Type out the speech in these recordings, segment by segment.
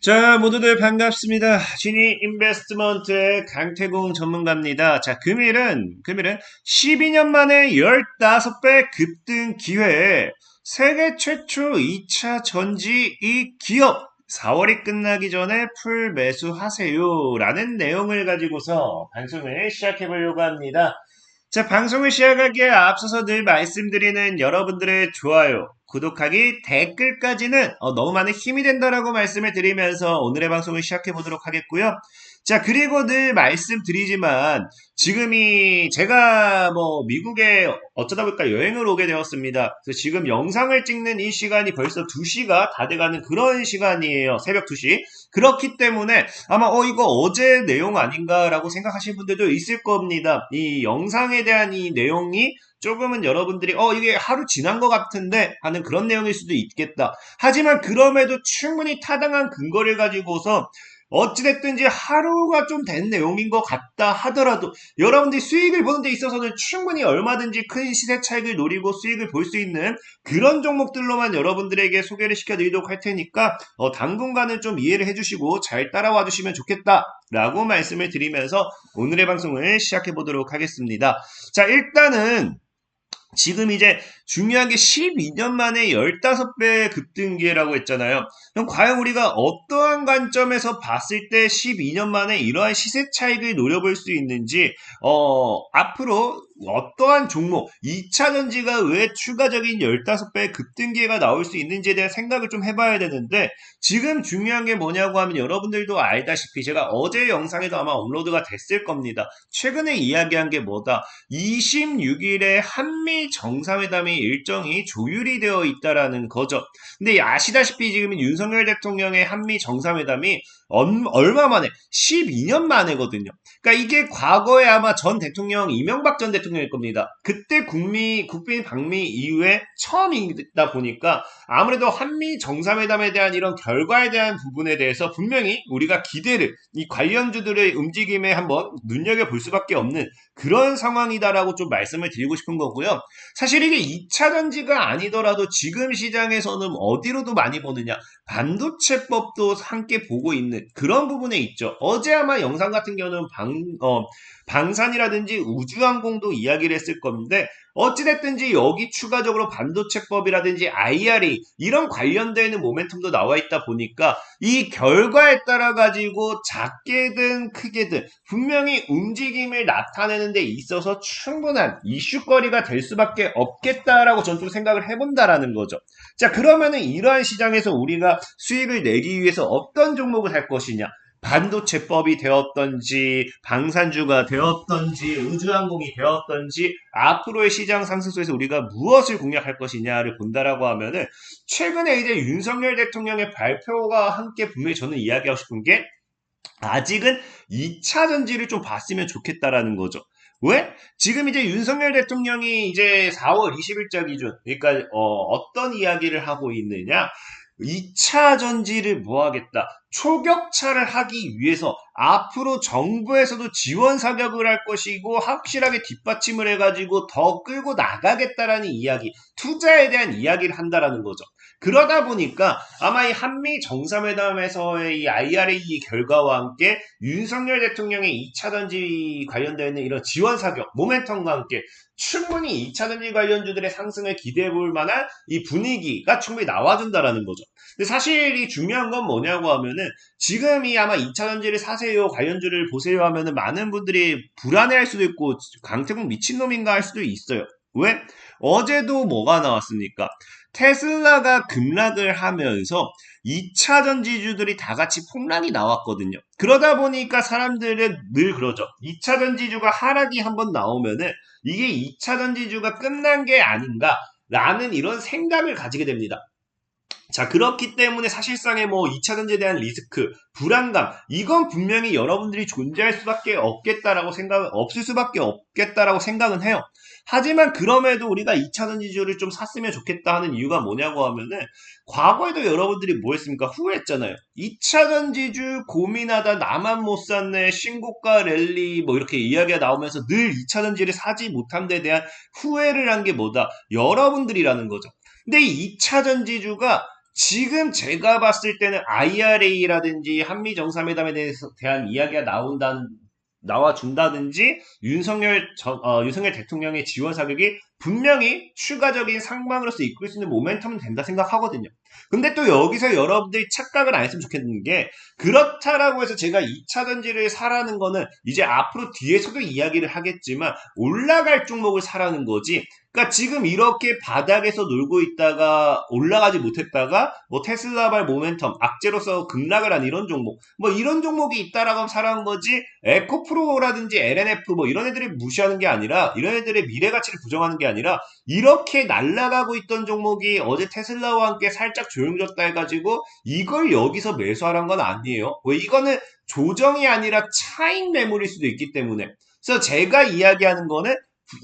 자, 모두들 반갑습니다. 지니 인베스트먼트의 강태공 전문가입니다. 자, 금일은 12년 만에 15배 급등 기회에 세계 최초 2차 전지 이 기업 4월이 끝나기 전에 풀 매수하세요. 라는 내용을 가지고서 방송을 시작해 보려고 합니다. 자, 방송을 시작하기에 앞서서 늘 말씀드리는 여러분들의 좋아요, 구독하기, 댓글까지는 너무 많은 힘이 된다라고 말씀을 드리면서 오늘의 방송을 시작해 보도록 하겠고요. 자, 그리고 늘 말씀드리지만 지금이 제가 미국에 어쩌다 보니까 여행을 오게 되었습니다. 그래서 지금 영상을 찍는 이 시간이 벌써 2시가 다 돼가는 그런 시간이에요. 새벽 2시. 그렇기 때문에 아마 이거 어제 내용 아닌가라고 생각하시는 분들도 있을 겁니다. 이 영상에 대한 이 내용이 조금은 여러분들이 이게 하루 지난 것 같은데 하는 그런 내용일 수도 있겠다. 하지만 그럼에도 충분히 타당한 근거를 가지고서 어찌됐든지 하루가 좀 된 내용인 것 같다 하더라도 여러분들이 수익을 보는 데 있어서는 충분히 얼마든지 큰 시세 차익을 노리고 수익을 볼 수 있는 그런 종목들로만 여러분들에게 소개를 시켜드리도록 할 테니까 당분간은 좀 이해를 해주시고 잘 따라와 주시면 좋겠다라고 말씀을 드리면서 오늘의 방송을 시작해 보도록 하겠습니다. 자, 일단은 지금 이제 중요한 게 12년 만에 15배 급등기라고 했잖아요. 그럼 과연 우리가 어떠한 관점에서 봤을 때 12년 만에 이러한 시세 차익을 노려볼 수 있는지, 앞으로 어떠한 종목, 2차 전지가 왜 추가적인 15배 급등기가 나올 수 있는지에 대한 생각을 좀 해봐야 되는데, 지금 중요한 게 뭐냐고 하면 여러분들도 알다시피 제가 어제 영상에도 아마 업로드가 됐을 겁니다. 최근에 이야기한 게 뭐다? 26일에 한미 정상회담이 일정이 조율이 되어 있다라는 거죠. 근데 아시다시피 지금 윤석열 대통령의 한미 정상회담이 얼마 만에 12년 만에거든요. 그러니까 이게 과거에 아마 전 대통령 이명박 전 대통령일 겁니다. 그때 국빈 방미 이후에 처음이다 보니까 아무래도 한미 정상회담에 대한 이런 결과에 대한 부분에 대해서 분명히 우리가 기대를 이 관련주들의 움직임에 한번 눈여겨볼 수밖에 없는 그런 상황이다라고 좀 말씀을 드리고 싶은 거고요. 사실 이게 2차 전지가 아니더라도 지금 시장에서는 어디로도 많이 보느냐? 반도체법도 함께 보고 있는 그런 부분에 있죠. 어제 아마 영상 같은 경우는 방산이라든지 우주항공도 이야기를 했을 건데 어찌됐든지 여기 추가적으로 반도체법이라든지 IRA 이런 관련되는 모멘텀도 나와 있다 보니까 이 결과에 따라 가지고 작게든 크게든 분명히 움직임을 나타내는 데 있어서 충분한 이슈거리가 될 수밖에 없겠다라고 저는 좀 생각을 해본다라는 거죠. 자, 그러면은 이러한 시장에서 우리가 수익을 내기 위해서 어떤 종목을 할 것이냐? 반도체법이 되었던지 방산주가 되었던지 우주항공이 되었던지 앞으로의 시장 상승소에서 우리가 무엇을 공략할 것이냐를 본다라고 하면은 최근에 이제 윤석열 대통령의 발표와 함께 분명히 저는 이야기하고 싶은 게 아직은 2차 전지를 좀 봤으면 좋겠다라는 거죠. 왜? 지금 이제 윤석열 대통령이 이제 4월 20일자 기준, 그러니까 어떤 이야기를 하고 있느냐? 2차 전지를 뭐 하겠다? 초격차를 하기 위해서 앞으로 정부에서도 지원 사격을 할 것이고 확실하게 뒷받침을 해가지고 더 끌고 나가겠다라는 이야기, 투자에 대한 이야기를 한다라는 거죠. 그러다 보니까 아마 이 한미 정상회담에서의 이 IRA 결과와 함께 윤석열 대통령의 2차 전지 관련되어 있는 이런 지원 사격, 모멘텀과 함께 충분히 2차 전지 관련주들의 상승을 기대해 볼 만한 이 분위기가 충분히 나와준다라는 거죠. 근데 사실 이 중요한 건 뭐냐고 하면은 지금이 아마 2차 전지를 사세요, 관련주를 보세요 하면은 많은 분들이 불안해할 수도 있고 강태공 미친놈인가 할 수도 있어요. 왜? 어제도 뭐가 나왔습니까? 테슬라가 급락을 하면서 2차 전지주들이 다 같이 폭락이 나왔거든요. 그러다 보니까 사람들은 늘 그러죠. 2차 전지주가 하락이 한번 나오면은 이게 2차 전지주가 끝난 게 아닌가 라는 이런 생각을 가지게 됩니다. 자, 그렇기 때문에 사실상의 2차 전지에 대한 리스크, 불안감, 이건 분명히 여러분들이 존재할 수밖에 없겠다라고 없을 수밖에 없겠다라고 생각은 해요. 하지만 그럼에도 우리가 2차 전지주를 좀 샀으면 좋겠다 하는 이유가 뭐냐고 하면은, 과거에도 여러분들이 뭐 했습니까? 후회했잖아요. 2차 전지주 고민하다 나만 못 샀네, 신고가 랠리, 이렇게 이야기가 나오면서 늘 2차 전지를 사지 못한 데 대한 후회를 한 게 뭐다? 여러분들이라는 거죠. 근데 이 2차 전지주가 지금 제가 봤을 때는 IRA라든지 한미 정상회담에 대한 이야기가 나와준다든지 윤석열 대통령의 지원 사격이 분명히 추가적인 상황으로서 이끌 수 있는 모멘텀은 된다 생각하거든요. 근데 또 여기서 여러분들이 착각을 안 했으면 좋겠는 게 그렇다라고 해서 제가 2차 전지를 사라는 거는 이제 앞으로 뒤에서도 이야기를 하겠지만 올라갈 종목을 사라는 거지. 그러니까 지금 이렇게 바닥에서 놀고 있다가 올라가지 못했다가 뭐 테슬라발 모멘텀 악재로서 급락을 한 이런 종목 뭐 이런 종목이 있다라고 하면 사라는 거지. 에코프로라든지 LNF 뭐 이런 애들이 무시하는 게 아니라 이런 애들의 미래 가치를 부정하는 게 아니라 이렇게 날아가고 있던 종목이 어제 테슬라와 함께 살짝 조용해졌다 해가지고 이걸 여기서 매수하라는 건 아니에요. 왜 이거는 조정이 아니라 차익 매물일 수도 있기 때문에. 그래서 제가 이야기하는 거는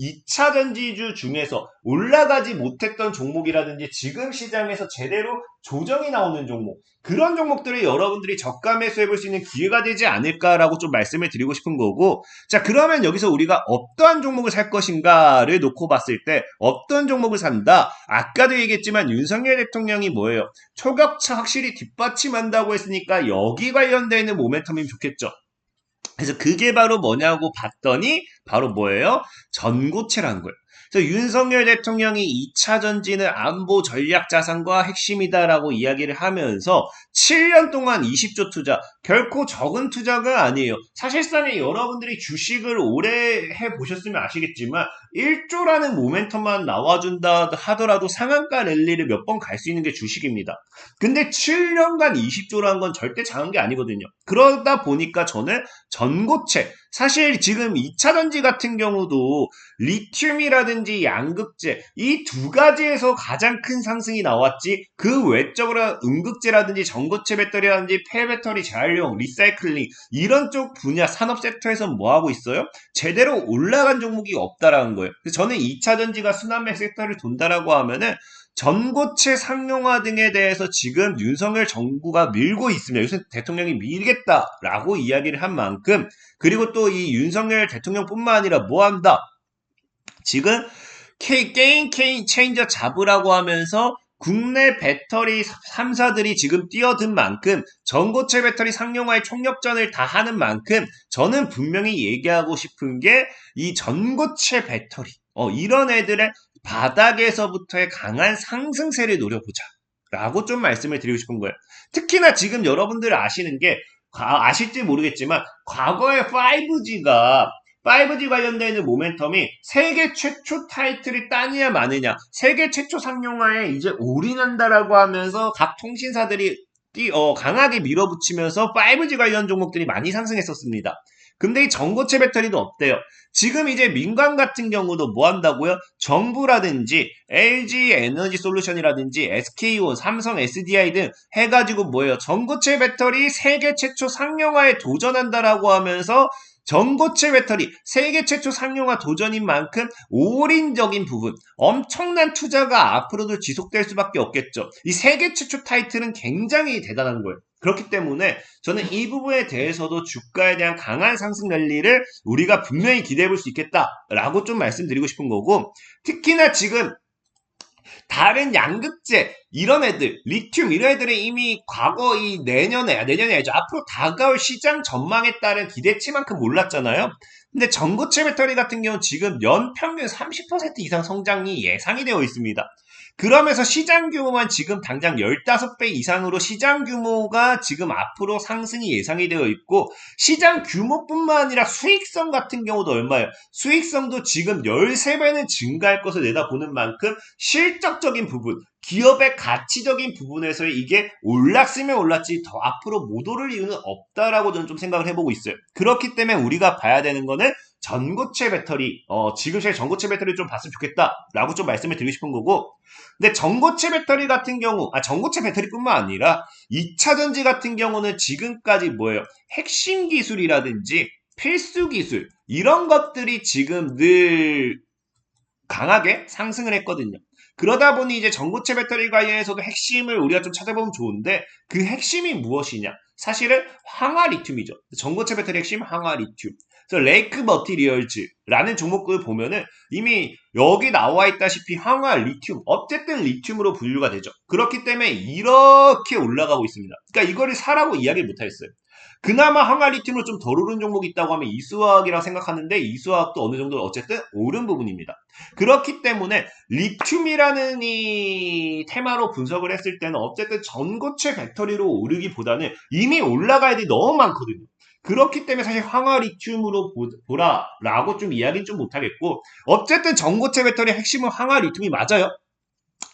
2차 전지주 중에서 올라가지 못했던 종목이라든지 지금 시장에서 제대로 조정이 나오는 종목 그런 종목들을 여러분들이 저가 매수해볼 수 있는 기회가 되지 않을까라고 좀 말씀을 드리고 싶은 거고 자 그러면 여기서 우리가 어떠한 종목을 살 것인가를 놓고 봤을 때 어떤 종목을 산다 아까도 얘기했지만 윤석열 대통령이 뭐예요 초격차 확실히 뒷받침한다고 했으니까 여기 관련되어 있는 모멘텀이면 좋겠죠. 그래서 그게 바로 뭐냐고 봤더니 바로 뭐예요? 전고체라는 거예요. 그래서 윤석열 대통령이 2차 전지는 안보 전략 자산과 핵심이다라고 이야기를 하면서 7년 동안 20조 투자, 결코 적은 투자가 아니에요. 사실상에 여러분들이 주식을 오래 해보셨으면 아시겠지만 1조라는 모멘텀만 나와준다 하더라도 상한가 랠리를 몇 번 갈 수 있는 게 주식입니다. 근데 7년간 20조라는 건 절대 작은 게 아니거든요. 그러다 보니까 저는 전고체, 사실 지금 2차 전지 같은 경우도 리튬이라든지 양극재 이 두 가지에서 가장 큰 상승이 나왔지 그 외적으로 음극재라든지 전고체 배터리라든지 폐배터리 재활용, 리사이클링 이런 쪽 분야 산업 섹터에서 뭐 하고 있어요? 제대로 올라간 종목이 없다라는 거예요. 그래서 저는 2차 전지가 순환매 섹터를 돈다라고 하면은 전고체 상용화 등에 대해서 지금 윤석열 정부가 밀고 있습니다. 요새 대통령이 밀겠다라고 이야기를 한 만큼 그리고 또 이 윤석열 대통령뿐만 아니라 뭐 한다? 지금 게임 체인저 잡으라고 하면서 국내 배터리 3사들이 지금 뛰어든 만큼 전고체 배터리 상용화의 총력전을 다 하는 만큼 저는 분명히 얘기하고 싶은 게 이 전고체 배터리 이런 애들의 바닥에서부터의 강한 상승세를 노려보자 라고 좀 말씀을 드리고 싶은 거예요. 특히나 지금 여러분들 아시는 게 아실지 모르겠지만 과거에 5G 관련되는 모멘텀이 세계 최초 타이틀이 따느냐 마느냐 세계 최초 상용화에 이제 올인한다라고 하면서 각 통신사들이 강하게 밀어붙이면서 5G 관련 종목들이 많이 상승했었습니다. 근데 이 전고체 배터리도 없대요. 지금 이제 민간 같은 경우도 뭐 한다고요? 정부라든지 LG 에너지 솔루션이라든지 SK온, 삼성 SDI 등 해가지고 뭐예요? 전고체 배터리 세계 최초 상용화에 도전한다라고 하면서 전고체 배터리 세계 최초 상용화 도전인 만큼 올인적인 부분 엄청난 투자가 앞으로도 지속될 수밖에 없겠죠. 이 세계 최초 타이틀은 굉장히 대단한 거예요. 그렇기 때문에 저는 이 부분에 대해서도 주가에 대한 강한 상승 랠리를 우리가 분명히 기대해 볼 수 있겠다라고 좀 말씀드리고 싶은 거고 특히나 지금 다른 양극재 이런 애들 리튬 이런 애들은 이미 과거 이 내년이 아니죠. 앞으로 다가올 시장 전망에 따른 기대치만큼 올랐잖아요. 근데 전고체 배터리 같은 경우는 지금 연평균 30% 이상 성장이 예상이 되어 있습니다. 그러면서 시장 규모만 지금 당장 15배 이상으로 시장 규모가 지금 앞으로 상승이 예상이 되어 있고 시장 규모뿐만 아니라 수익성 같은 경우도 얼마예요? 수익성도 지금 13배는 증가할 것을 내다보는 만큼 실적적인 부분 기업의 가치적인 부분에서 이게 올랐으면 올랐지 더 앞으로 못 오를 이유는 없다라고 저는 좀 생각을 해보고 있어요. 그렇기 때문에 우리가 봐야 되는 거는 전고체 배터리 지금 시에 전고체 배터리 좀 봤으면 좋겠다라고 좀 말씀을 드리고 싶은 거고 근데 전고체 배터리 같은 경우 전고체 배터리뿐만 아니라 2차 전지 같은 경우는 지금까지 뭐예요? 핵심 기술이라든지 필수 기술 이런 것들이 지금 늘 강하게 상승을 했거든요. 그러다 보니 이제 전고체 배터리 관련해서도 핵심을 우리가 좀 찾아보면 좋은데 그 핵심이 무엇이냐? 사실은 황화 리튬이죠. 전고체 배터리 핵심 황화 리튬. 그래서 레이크 머티리얼즈라는 종목을 보면은 이미 여기 나와 있다시피 황화, 리튬, 어쨌든 리튬으로 분류가 되죠. 그렇기 때문에 이렇게 올라가고 있습니다. 그러니까 이거를 사라고 이야기를 못하겠어요. 그나마 황화, 리튬으로 좀 덜 오른 종목이 있다고 하면 이수화학이라고 생각하는데 이수화학도 어느 정도 어쨌든 오른 부분입니다. 그렇기 때문에 리튬이라는 이 테마로 분석을 했을 때는 어쨌든 전고체 배터리로 오르기보다는 이미 올라가야 돼 너무 많거든요. 그렇기 때문에 사실 황화 리튬으로 보라라고 좀 이야기는 좀 못하겠고 어쨌든 전고체 배터리 핵심은 황화 리튬이 맞아요.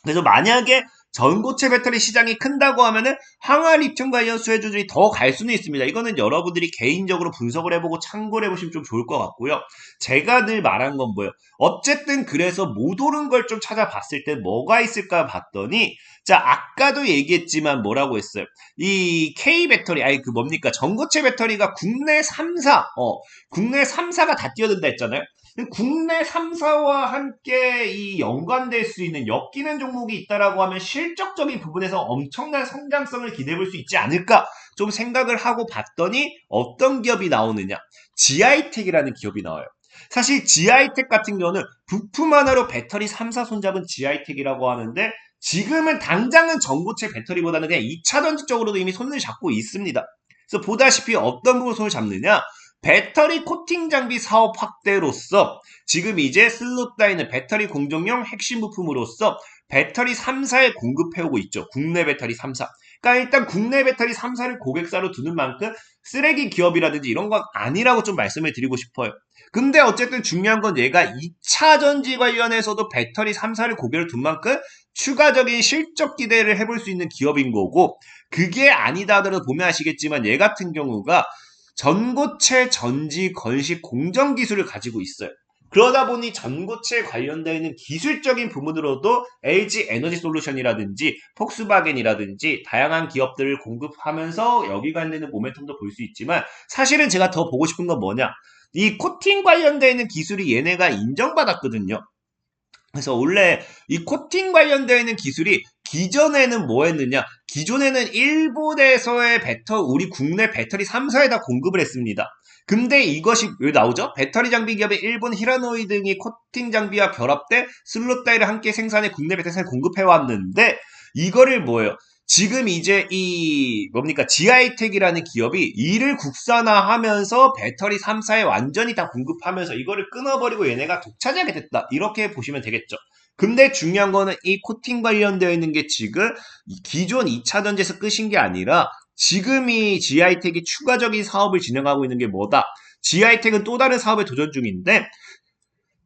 그래서 만약에 전고체 배터리 시장이 큰다고 하면은 항화 리튬 관련 수혜주들이 더 갈 수는 있습니다. 이거는 여러분들이 개인적으로 분석을 해보고 참고를 해보시면 좀 좋을 것 같고요. 제가 늘 말한 건 뭐예요? 어쨌든 그래서 못 오른 걸 좀 찾아봤을 때 뭐가 있을까 봤더니 자 아까도 얘기했지만 뭐라고 했어요? 이 K 배터리 아니 그 뭡니까? 전고체 배터리가 국내 3사 국내 3사가 다 뛰어든다 했잖아요. 국내 3사와 함께 이 연관될 수 있는 엮이는 종목이 있다라고 하면 실적적인 부분에서 엄청난 성장성을 기대해 볼 수 있지 않을까 좀 생각을 하고 봤더니 어떤 기업이 나오느냐 GI텍이라는 기업이 나와요. 사실 GI텍 같은 경우는 부품 하나로 배터리 3사 손잡은 GI텍이라고 하는데 지금은 당장은 전고체 배터리보다는 그냥 2차 전지 쪽으로도 이미 손을 잡고 있습니다. 그래서 보다시피 어떤 부분 손을 잡느냐 배터리 코팅 장비 사업 확대로서 지금 이제 슬롯다이는 배터리 공정용 핵심 부품으로서 배터리 3사에 공급해오고 있죠. 국내 배터리 3사. 그러니까 일단 국내 배터리 3사를 고객사로 두는 만큼 쓰레기 기업이라든지 이런 건 아니라고 좀 말씀을 드리고 싶어요. 근데 어쨌든 중요한 건 얘가 2차 전지 관련해서도 배터리 3사를 고개를 둔 만큼 추가적인 실적 기대를 해볼 수 있는 기업인 거고 그게 아니다 하더라도 보면 아시겠지만 얘 같은 경우가 전고체 전지 건식 공정 기술을 가지고 있어요. 그러다 보니 전고체 관련되어 있는 기술적인 부분으로도 LG 에너지 솔루션이라든지 폭스바겐이라든지 다양한 기업들을 공급하면서 여기 관련된 모멘텀도 볼 수 있지만 사실은 제가 더 보고 싶은 건 뭐냐 이 코팅 관련되어 있는 기술이 얘네가 인정받았거든요. 그래서 원래 이 코팅 관련되어 있는 기술이 기존에는 뭐 했느냐? 기존에는 일본에서의 우리 국내 배터리 3사에다 공급을 했습니다. 근데 이것이 왜 나오죠? 배터리 장비 기업의 일본 히라노이 등이 코팅 장비와 결합돼 슬롯다이를 함께 생산해 국내 배터리를 공급해 왔는데 이거를 뭐예요? 지금 이제 이 뭡니까 GI텍이라는 기업이 이를 국산화하면서 배터리 3사에 완전히 다 공급하면서 이거를 끊어버리고 얘네가 독차지하게 됐다. 이렇게 보시면 되겠죠. 근데 중요한 거는 이 코팅 관련되어 있는 게 지금 기존 2차 전지에서 끝인 게 아니라 지금 이 GI텍이 추가적인 사업을 진행하고 있는 게 뭐다? GI텍은 또 다른 사업에 도전 중인데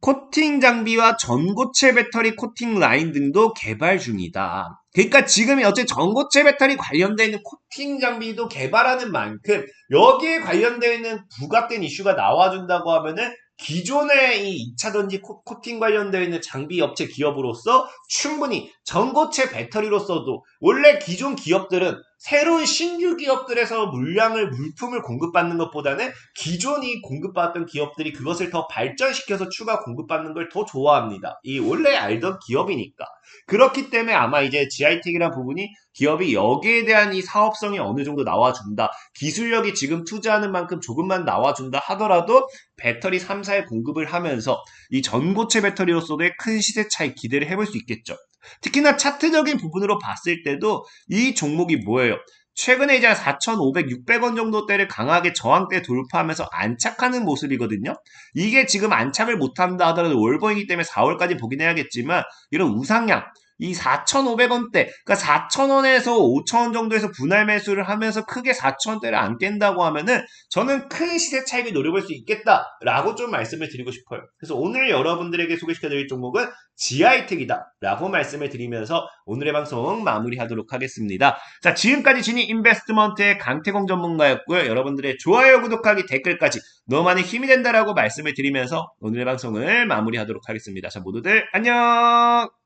코팅 장비와 전고체 배터리 코팅 라인 등도 개발 중이다. 그러니까 지금 어째 전고체 배터리 관련되어 있는 코팅 장비도 개발하는 만큼 여기에 관련되어 있는 부각된 이슈가 나와준다고 하면은 기존의 이 2차 전지 코팅 관련되어 있는 장비 업체 기업으로서 충분히 전고체 배터리로서도 원래 기존 기업들은 새로운 신규 기업들에서 물품을 공급받는 것보다는 기존이 공급받았던 기업들이 그것을 더 발전시켜서 추가 공급받는 걸 더 좋아합니다. 이 원래 알던 기업이니까. 그렇기 때문에 아마 이제 GI텍이라는 부분이 기업이 여기에 대한 이 사업성이 어느 정도 나와준다. 기술력이 지금 투자하는 만큼 조금만 나와준다 하더라도 배터리 3사에 공급을 하면서 이 전고체 배터리로서도의 큰 시세 차이 기대를 해볼 수 있겠죠. 특히나 차트적인 부분으로 봤을 때도 이 종목이 뭐예요? 최근에 이제 4,500, 600원 정도대를 강하게 저항대 돌파하면서 안착하는 모습이거든요. 이게 지금 안착을 못한다 하더라도 월봉이기 때문에 4월까지 보긴 해야겠지만 이런 우상향 이 4,500원대, 그러니까 4,000원에서 5,000원 정도에서 분할 매수를 하면서 크게 4,000원대를 안 깬다고 하면은 저는 큰 시세 차익을 노려볼 수 있겠다라고 좀 말씀을 드리고 싶어요. 그래서 오늘 여러분들에게 소개시켜드릴 종목은 GI텍이다라고 말씀을 드리면서 오늘의 방송 마무리하도록 하겠습니다. 자, 지금까지 진이 인베스트먼트의 강태공 전문가였고요. 여러분들의 좋아요, 구독하기, 댓글까지 너무 많은 힘이 된다라고 말씀을 드리면서 오늘의 방송을 마무리하도록 하겠습니다. 자, 모두들 안녕!